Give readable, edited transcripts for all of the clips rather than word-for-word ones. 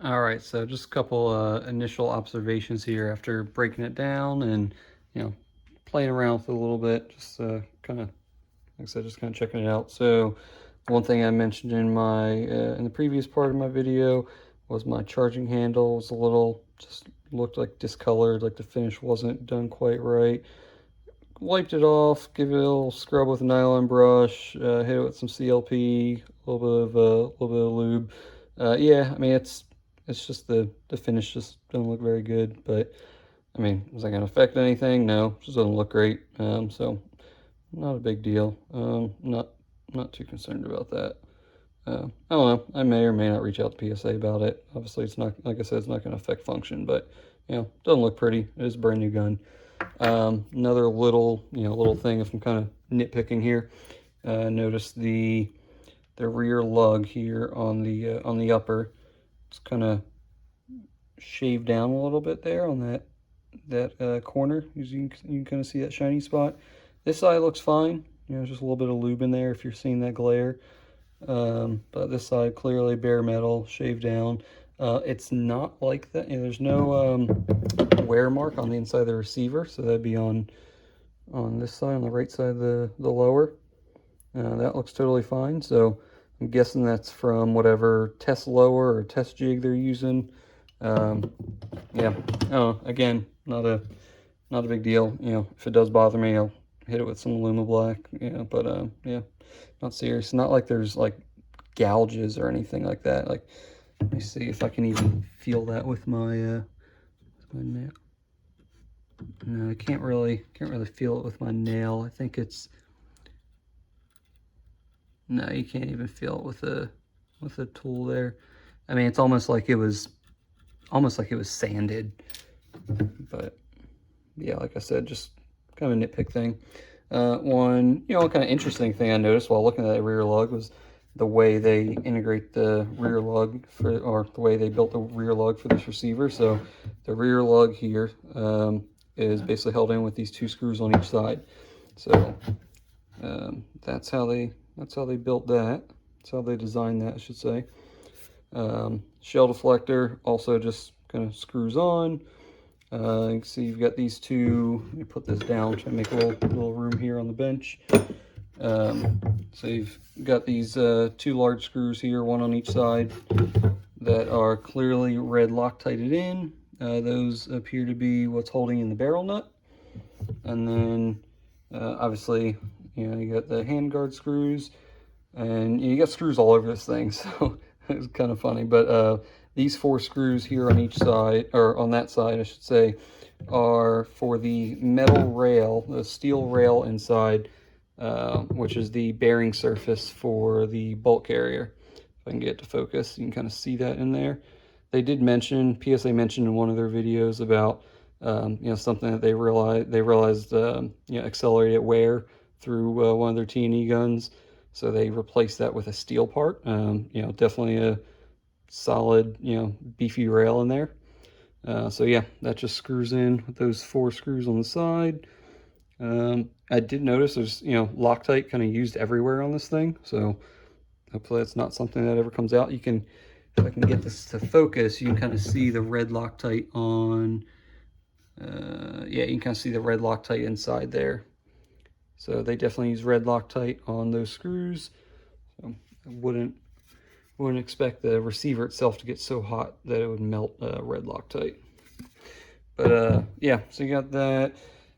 All right, so just a couple initial observations here after breaking it down and, playing around with it a little bit, just kind of, like I said, just kind of checking it out. So one thing I mentioned in my in the previous part of my video was my charging handle was a little, just looked like discolored, like the finish wasn't done quite right. Wiped it off, give it a little scrub with a nylon brush, hit it with some CLP, a little bit of lube. Yeah, I mean it's just the finish just doesn't look very good. But I mean, is that gonna affect anything? No, it just doesn't look great. So not a big deal. Not too concerned about that. I don't know. I may or may not reach out to PSA about it. Obviously, it's not, like I said, it's not going to affect function, but doesn't look pretty. It is a brand new gun. Another little, little thing, if I'm kind of nitpicking here, notice the rear lug here on the upper. It's kind of shaved down a little bit there on that corner. You can kind of see that shiny spot. This side looks fine. Just a little bit of lube in there if you're seeing that glare. But this side clearly bare metal, shaved down. It's not like that. There's no wear mark on the inside of the receiver, so that'd be on this side, on the right side of the lower. That looks totally fine. So I'm guessing that's from whatever test lower or test jig they're using. Yeah. Oh, again, not a big deal. If it does bother me, I'll hit it with some Luma Black. But yeah, not serious. Not like there's like gouges or anything like that. Like, let me see if I can even feel that with my nail. No, I can't really feel it with my nail. I think it's, no, you can't even feel it with a tool there. I mean, it's almost like it was sanded. But yeah, like I said, just kind of a nitpick thing. One, kind of interesting thing I noticed while looking at that rear lug was the way they integrate the rear lug or the way they built the rear lug for this receiver. So the rear lug here is basically held in with these two screws on each side. So that's how they built that. That's how they designed that, I should say. Shell deflector also just kind of screws on. You can see you've got these two. Let me put this down, try to make a little room here on the bench. So you've got these two large screws here, one on each side, that are clearly red Loctited in. Those appear to be what's holding in the barrel nut. And then obviously, you got the handguard screws, and you got screws all over this thing, so it's kind of funny. But these four screws here on each side, or on that side, I should say, are for the metal rail, the steel rail inside, which is the bearing surface for the bolt carrier. If I can get it to focus, you can kind of see that in there. They did mention, PSA mentioned in one of their videos about, something that they realized, accelerated wear through one of their T&E guns. So they replaced that with a steel part. Definitely a solid, beefy rail in there. So yeah, that just screws in with those four screws on the side. I did notice there's, Loctite kind of used everywhere on this thing. So hopefully that's not something that ever comes out. You can, if I can get this to focus, you can kind of see the red Loctite on, yeah, you can kind of see the red Loctite inside there. So they definitely use red Loctite on those screws. So I wouldn't expect the receiver itself to get so hot that it would melt red Loctite. But yeah, so you got that.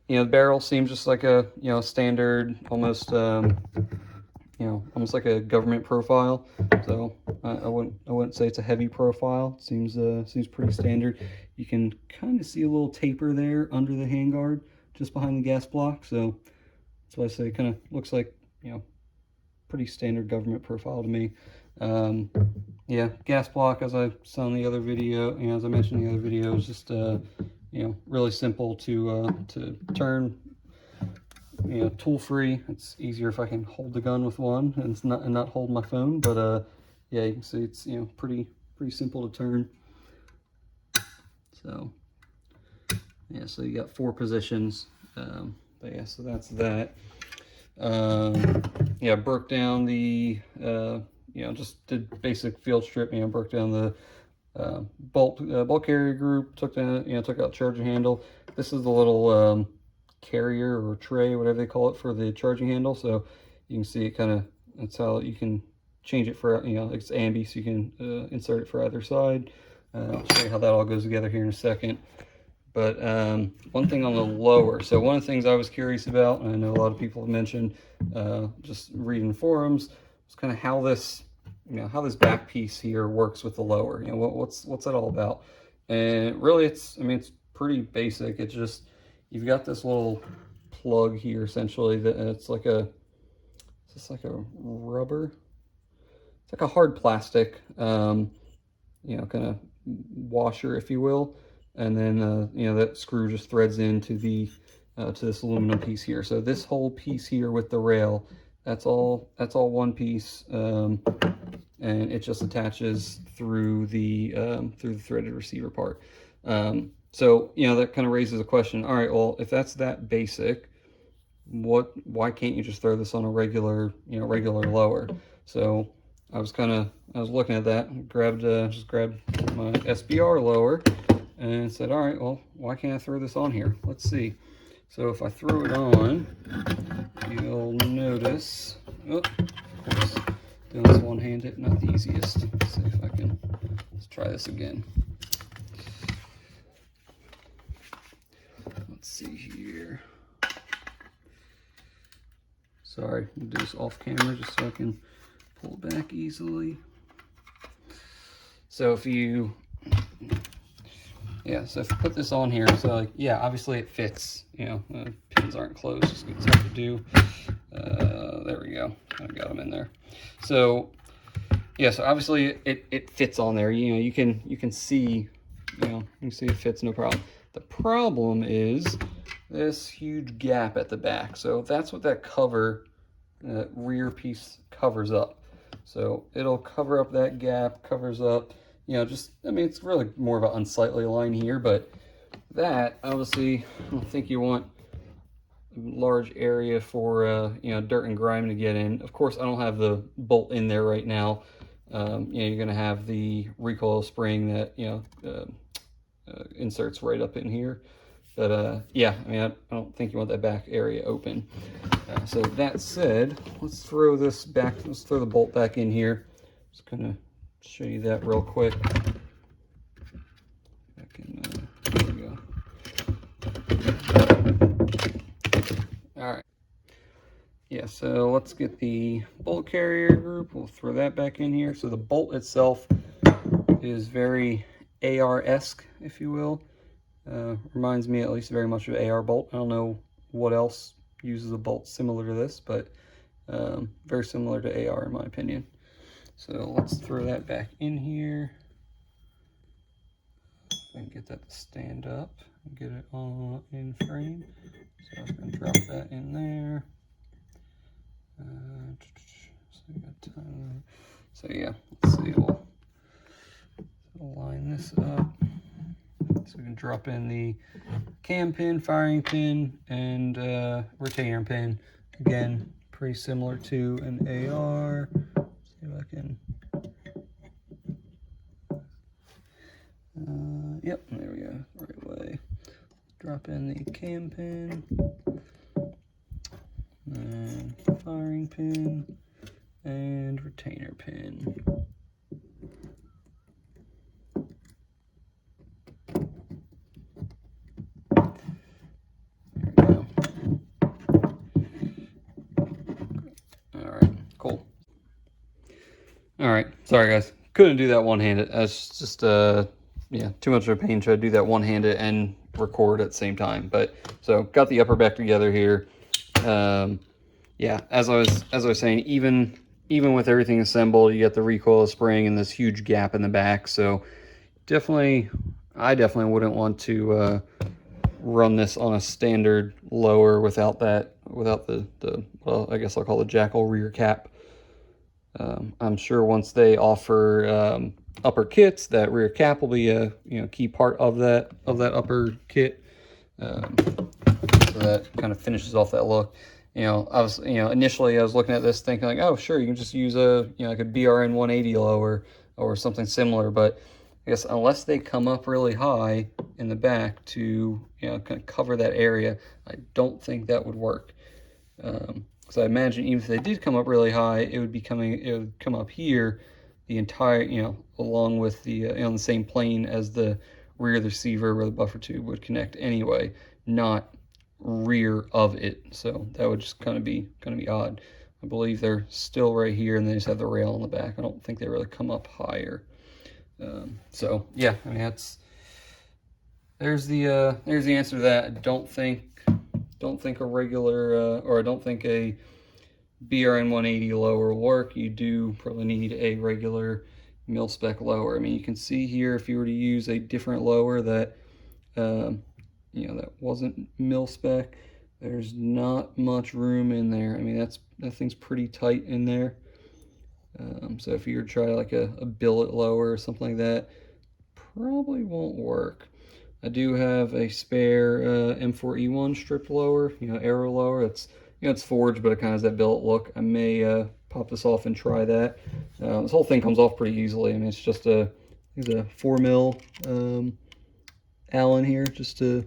The barrel seems just like a standard, almost almost like a government profile. So I wouldn't say it's a heavy profile. It seems pretty standard. You can kind of see a little taper there under the handguard, just behind the gas block. So that's why I say it kind of looks like pretty standard government profile to me. Yeah, gas block, as I saw in the other video, as I mentioned in the other video, is just really simple to turn. Tool free. It's easier if I can hold the gun with one and not hold my phone. But yeah, you can see it's pretty simple to turn. So yeah, so you got four positions. But yeah, so that's that. Yeah, broke down the just did basic field strip. Broke down the bolt carrier group, took out charging handle. This is the little carrier or tray, whatever they call it, for the charging handle. So you can see it kind of, that's how you can change it for, it's ambi, so you can insert it for either side. I'll show you how that all goes together here in a second. But one thing on the lower, so one of the things I was curious about, and I know a lot of people have mentioned, just reading forums, was kind of how this, how this back piece here works with the lower. What's that all about? And really, it's pretty basic. It's just, you've got this little plug here, essentially, that it's like a, it's just like a rubber. It's like a hard plastic, kind of washer, if you will. And then, that screw just threads into the to this aluminum piece here. So this whole piece here with the rail, that's all one piece, and it just attaches through the threaded receiver part. So that kind of raises a question. All right, well, if that's that basic, why can't you just throw this on a regular lower? So I was looking at that, and just grabbed my SBR lower, and said, all right, well, why can't I throw this on here? Let's see. So if I throw it on, you'll notice, of course, doing this one-handed, not the easiest. Let's see if I can, let's try this again. Let's see here. Sorry, I'll do this off camera just so I can pull it back easily. So if you, so if you put this on here, so obviously it fits, pins aren't closed, just it's hard to do. There we go, I got them in there. So so obviously it fits on there. You can see, it fits, no problem. The problem is this huge gap at the back. So that's what that rear piece covers up. So it'll cover up that gap, covers up, it's really more of an unsightly line here, but that, obviously, I don't think you want a large area for, dirt and grime to get in. Of course, I don't have the bolt in there right now. You're going to have the recoil spring that, inserts right up in here. But, I don't think you want that back area open. So that said, let's throw the bolt back in here. Just kind of show you that real quick. There we go. All right. So let's get the bolt carrier group. We'll throw that back in here. So the bolt itself is very AR-esque, if you will. Reminds me at least very much of AR bolt. I don't know what else uses a bolt similar to this, but very similar to AR in my opinion. So let's throw that back in here. I can get that to stand up and get it all in frame. So I'm going to drop that in there. So let's see, we'll line this up. So we can drop in the cam pin, firing pin, and retainer pin. Again, pretty similar to an AR. See if I can. Yep, there we go. Right way. Drop in the cam pin, and firing pin, and retainer pin. All right, sorry guys, couldn't do that one-handed. That's just too much of a pain trying to do that one-handed and record at the same time. But so got the upper back together here. As I was saying, even with everything assembled, you got the recoil spring and this huge gap in the back. So I definitely wouldn't want to run this on a standard lower without the well, I guess I'll call it JAKL rear cap. I'm sure once they offer upper kits, that rear cap will be a key part of that upper kit. So that kind of finishes off that look. Initially I was looking at this thinking like, oh sure, you can just use a like a BRN 180 lower or something similar, but I guess unless they come up really high in the back to, you know, kind of cover that area, I don't think that would work. So I imagine even if they did come up really high, it would come up here, the entire, you know, along with the on the same plane as the rear of the receiver where the buffer tube would connect anyway, not rear of it. So that would just kind of be odd. I believe they're still right here, and they just have the rail on the back. I don't think they really come up higher. So yeah, I mean there's the answer to that. I don't think a regular or I don't think a BRN 180 lower will work. You do probably need a regular mil-spec lower. I mean, you can see here if you were to use a different lower that you know, that wasn't mil-spec, there's not much room in there. I mean, that thing's pretty tight in there. So if you were to try like a billet lower or something like that, probably won't work. I do have a spare M4E1 stripped lower, you know, arrow lower. It's, you know, it's forged, but it kind of has that billet look. I may pop this off and try that. This whole thing comes off pretty easily. I mean, it's just a 4 mil Allen here just to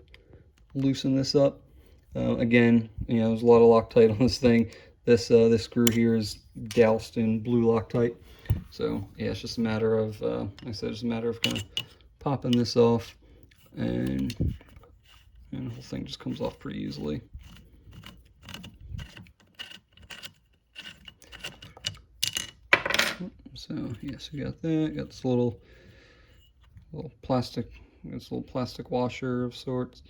loosen this up. Again, you know, there's a lot of Loctite on this thing. This screw here is doused in blue Loctite. So yeah, it's just a matter of, like I said, just a matter of kind of popping this off, and the whole thing just comes off pretty easily. So yes, we got that. Got this little plastic, this little plastic washer of sorts.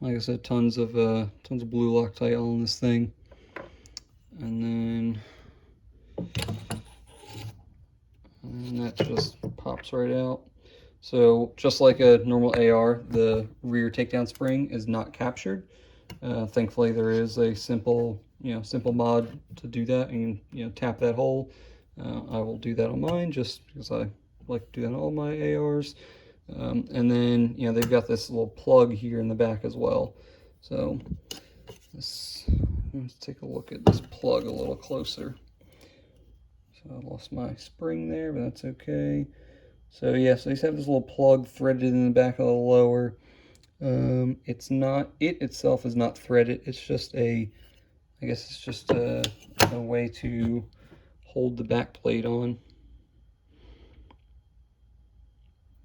Like I said, tons of blue Loctite on this thing, and that just pops right out. So just like a normal AR, the rear takedown spring is not captured. Thankfully, there is a simple mod to do that, and tap that hole. I will do that on mine just because I like to do that on all my ARs. And then they've got this little plug here in the back as well. So let's take a look at this plug a little closer. So I lost my spring there, but that's okay. So yeah, so these have this little plug threaded in the back of the lower. It's not, it itself is not threaded. It's just I guess it's just a way to hold the back plate on.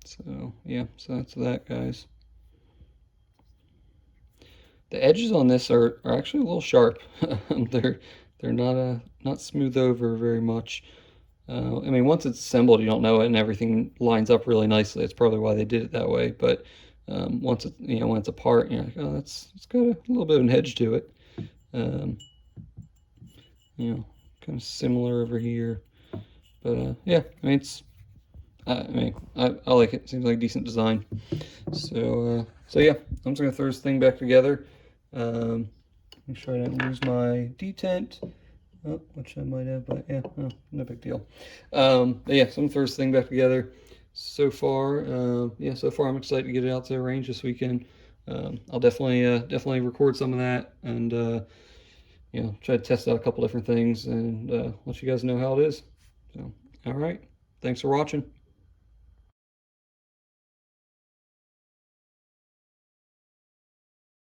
So yeah, so that's that, guys. The edges on this are actually a little sharp. they're not smooth over very much. I mean, once it's assembled, you don't know it, and everything lines up really nicely. That's probably why they did it that way. But once it, when it's apart, you're like, oh, it's got a little bit of an edge to it. Kind of similar over here. But yeah, I mean, I like it. Seems like a decent design. So yeah, I'm just gonna throw this thing back together. Make sure I don't lose my detent. Oh, which I might have, but yeah, no big deal. But yeah, so I'm gonna throw this thing back together. So far, so far I'm excited to get it out to the range this weekend. I'll definitely record some of that, and try to test out a couple different things, and let you guys know how it is. So, all right, thanks for watching.